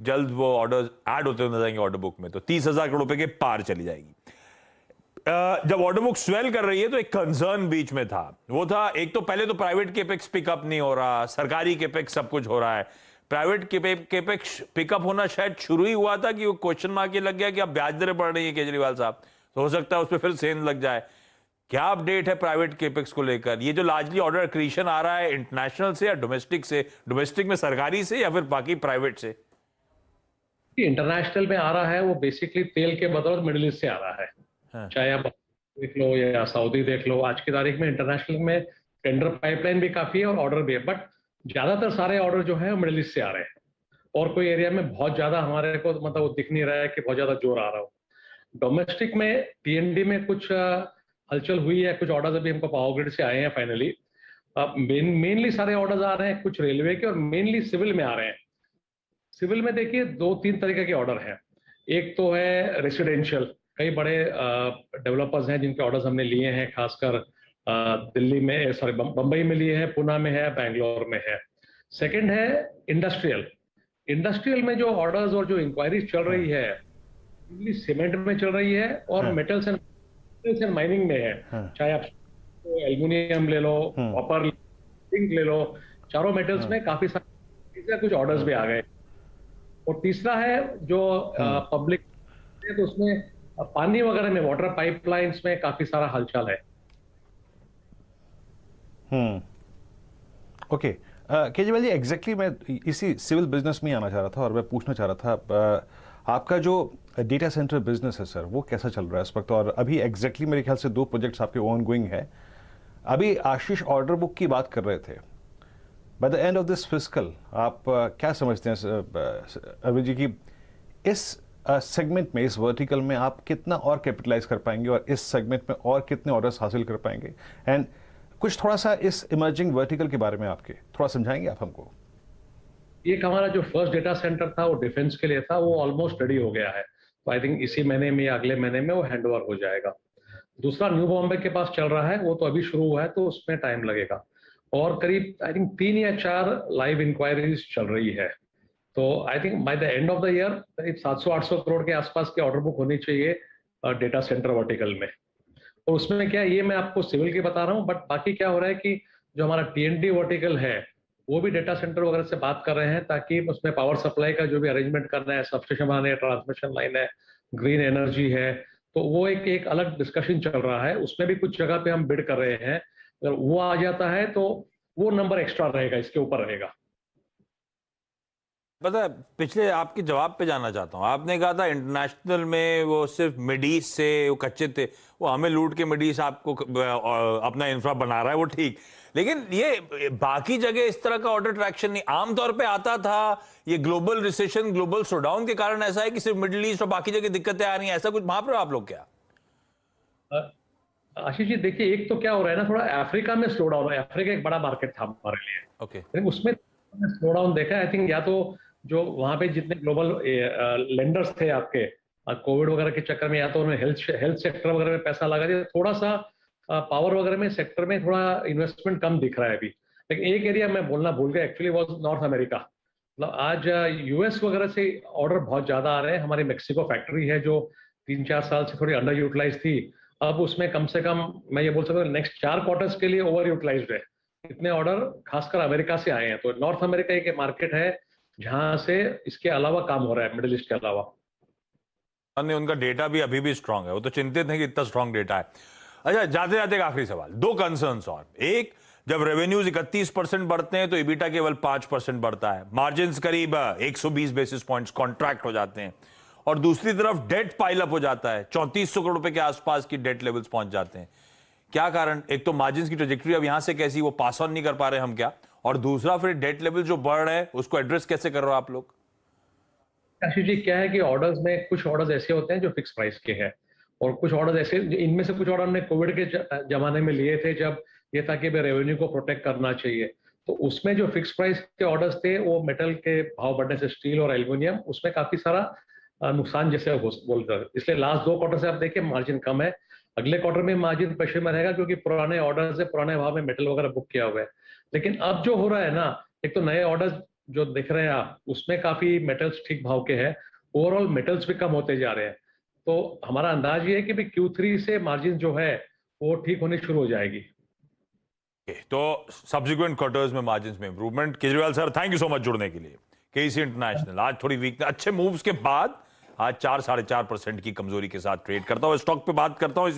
जल्द वो orders add होते हुए नजर आएंगे ऑर्डर बुक में, तो 30,000 करोड़ रुपए के पार चली जाएगी। जब ऑर्डर बुक स्वेल कर रही है तो एक कंसर्न बीच में था, वो था एक तो पहले तो प्राइवेट केपेक्स पिकअप नहीं हो रहा, सरकारी केपेक्स सब कुछ हो रहा है। प्राइवेट केपेक्स पिकअप होना शायद शुरू ही हुआ था कि वो क्वेश्चन मार्क ये लग गया कि अब ब्याज दरें बढ़ रही है केजरीवाल साहब, तो हो सकता है उस पर फिर सेंध लग जाए। क्या अपडेट है प्राइवेट केपेक्स को लेकर? ये जो लार्जली ऑर्डर क्रिएशन आ रहा है इंटरनेशनल से या डोमेस्टिक से, डोमेस्टिक में सरकारी से या फिर बाकी प्राइवेट से? इंटरनेशनल में आ रहा है वो बेसिकली तेल के बदौलत मिडिल ईस्ट से आ रहा है। हाँ। चाहे आप देख लो या सऊदी देख लो, आज की तारीख में इंटरनेशनल में टेंडर पाइपलाइन भी काफी है और ऑर्डर भी है, बट ज्यादातर सारे ऑर्डर जो है मिडिल ईस्ट से आ रहे हैं। और कोई एरिया में बहुत ज्यादा हमारे को मतलब वो दिख नहीं रहा है कि बहुत ज्यादा जोर आ रहा हो। डोमेस्टिक में टीएनडी में कुछ हलचल हुई है, कुछ ऑर्डर्स अभी हमको पावर ग्रिड से आए हैं फाइनली। मेनली सारे ऑर्डर्स आ रहे हैं कुछ रेलवे के और मेनली सिविल में आ रहे हैं। सिविल में देखिए दो तीन तरीके के ऑर्डर हैं। एक तो है रेसिडेंशियल, कई बड़े डेवलपर्स हैं जिनके ऑर्डर्स हमने लिए हैं, खासकर दिल्ली में, सॉरी बंबई में लिए हैं, पुणे में है, बैंगलोर में है। सेकंड है इंडस्ट्रियल। इंडस्ट्रियल में जो ऑर्डर्स और जो इंक्वायरीज चल रही है सीमेंट में चल रही है और मेटल्स एंड माइनिंग में है। चाहे आप एल्यूमिनियम ले लो, कॉपर, जिंक ले लो, चारों मेटल्स में काफी सारे कुछ ऑर्डर्स भी आ गए। और तीसरा है जो पब्लिक है, तो उसमें पानी वगैरह में, वाटर पाइपलाइंस में काफी सारा हलचल है। ओके केजरीवाल जी, एग्जैक्टली मैं इसी सिविल बिजनेस में आना चाह रहा था और मैं पूछना चाह रहा था आपका जो डेटा सेंटर बिजनेस है सर, वो कैसा चल रहा है इस वक्त? और अभी एग्जैक्टली मेरे ख्याल से 2 प्रोजेक्ट्स आपके ऑन गोइंग है। अभी आशीष ऑर्डर बुक की बात कर रहे थे, by the end of this fiscal आप क्या समझते हैं अरविंद जी की इस सेगमेंट में, इस वर्टिकल में आप कितना और कैपिटलाइज कर पाएंगे और इस सेगमेंट में और कितने ऑर्डर्स हासिल कर पाएंगे? एंड कुछ थोड़ा सा इस इमर्जिंग वर्टिकल के बारे में आपके थोड़ा समझाएंगे आप हमको? एक हमारा जो फर्स्ट डेटा सेंटर था वो डिफेंस के लिए था, वो ऑलमोस्ट रेडी हो गया है, तो आई थिंक इसी महीने में या अगले महीने में वो हैंड ओवर हो जाएगा। दूसरा न्यू बॉम्बे के पास चल रहा है, वो तो अभी शुरू हुआ है तो उसमें टाइम लगेगा। और करीब आई थिंक 3 या 4 लाइव इंक्वायरीज चल रही है। तो I think by the end of the year करीब 700-800 करोड़ के आसपास की ऑर्डर बुक होनी चाहिए डेटा सेंटर वर्टिकल में। और उसमें क्या, ये मैं आपको सिविल की बता रहा हूँ, बट बाकी क्या हो रहा है कि जो हमारा टीएनडी वर्टिकल है वो भी डेटा सेंटर वगैरह से बात कर रहे हैं, ताकि उसमें पावर सप्लाई का जो भी अरेंजमेंट करना है, सबस्टेशन बनाने है, ट्रांसमिशन लाइन है, ग्रीन एनर्जी है, तो वो एक अलग डिस्कशन चल रहा है। उसमें भी कुछ जगह पे हम बिड कर रहे हैं। अगर वो आ जाता है तो वो नंबर एक्स्ट्रा रहेगा, इसके ऊपर रहेगा। पता है, पिछले आपके जवाब पे जाना चाहता हूं। आपने कहा था इंटरनेशनल में वो सिर्फ मिडीस से वो कच्चे थे, वो हमें लूट के मिडीस आपको अपना इंफ्रा बना रहा है, वो ठीक, लेकिन ये बाकी जगह इस तरह का ऑर्डर ट्रैक्शन नहीं आमतौर पे आता था। ये ग्लोबल रिसेशन, ग्लोबल स्लोडाउन के कारण ऐसा है कि सिर्फ मिडिल ईस्ट और बाकी जगह दिक्कतें आ रही हैं, ऐसा कुछ वहां पर आप लोग क्या? आशीष जी देखिए, एक तो क्या हो रहा है ना, थोड़ा अफ्रीका में स्लो डाउन है। अफ्रीका एक बड़ा मार्केट था हमारे लिए, ओके। उसमें स्लो डाउन देखा। आई थिंक या तो जो वहां पे जितने ग्लोबल लेंडर्स थे आपके कोविड वगैरह के चक्कर में, या तो उन्होंने हेल्थ सेक्टर वगैरह में पैसा लगा दिया, थोड़ा सा पावर वगैरह में सेक्टर में थोड़ा इन्वेस्टमेंट कम दिख रहा है अभी। लेकिन एक एरिया मैं बोलना भूल गया, एक्चुअली वॉज नॉर्थ अमेरिका। मतलब आज यूएस वगैरह से ऑर्डर बहुत ज्यादा आ रहे हैं। हमारी मेक्सिको फैक्ट्री है जो 3-4 साल से थोड़ी अंडर यूटिलाइज थी, अब उसमें कम से कम मैं ये बोल सकता हूँ नेक्स्ट 4 क्वार्टर्स के लिए ओवर यूटिलाइज्ड है। इतने ऑर्डर खासकर अमेरिका से आए हैं। तो नॉर्थ अमेरिका एक मार्केट है जहां से इसके अलावा काम हो रहा है, मिडिल ईस्ट के अलावा। उनका डेटा भी अभी भी स्ट्रांग है, वो तो चिंतित है कि इतना स्ट्रांग डेटा है। अच्छा, जाते जाते एक आखिरी सवाल, 2 कंसर्न्स और। एक, जब रेवेन्यूज 31% बढ़ते हैं तो इबिटा केवल 5% बढ़ता है, मार्जिन करीब 120 बेसिस पॉइंट्स कॉन्ट्रैक्ट हो जाते हैं, और दूसरी तरफ डेट पाइल अप हो जाता है, 3400 करोड़ रुपए के आसपास की डेट लेवल्स पहुंच जाते हैं। क्या कारण? एक तो मार्जिन की ट्रेजेक्टरी अब यहां से कैसी, वो पास ऑन नहीं कर पा रहे हम क्या, और दूसरा फिर डेट लेवल जो बढ़ रहे हैं उसको एड्रेस कैसे कर रहे हो आप लोग? आशीष जी क्या है कि ऑर्डर्स में कुछ ऑर्डर्स ऐसे होते हैं जो फिक्स प्राइस के हैं, और कुछ ऑर्डर्स ऐसे, इनमें से कुछ ऑर्डर हमने कोविड के जमाने में लिए थे, जब ये था कि रेवेन्यू को प्रोटेक्ट करना चाहिए। तो उसमें जो फिक्स प्राइस के ऑर्डर्स थे, वो मेटल के भाव बढ़ने से स्टील और एल्यूमिनियम, उसमें काफी सारा नुकसान जैसे बोलकर, इसलिए लास्ट 2 क्वार्टर से आप देखिए मार्जिन कम है। अगले क्वार्टर में मार्जिन प्रेशर में रहेगा, क्योंकि पुराने ऑर्डर से पुराने भाव में मेटल वगैरह बुक किया हुआ है। लेकिन अब जो हो रहा है ना, एक तो नए ऑर्डर्स जो दिख रहे हैं आप, उसमें काफी मेटल्स ठीक भाव के हैं। ओवरऑल मेटल्स भी कम होते जा रहे हैं, तो हमारा अंदाज ये है कि भी Q3 से मार्जिन जो है वो ठीक होनी शुरू हो जाएगी। तो सब्सिक्वेंट क्वार्टर्स में मार्जिन में improvement. Kejriwal sir, thank you so much जुड़ने के लिए। केसी इंटरनेशनल आज थोड़ी वीक, अच्छे मूव्स के बाद आज 4-4.5% की कमजोरी के साथ ट्रेड करता हूं। स्टॉक पे बात करता हूं।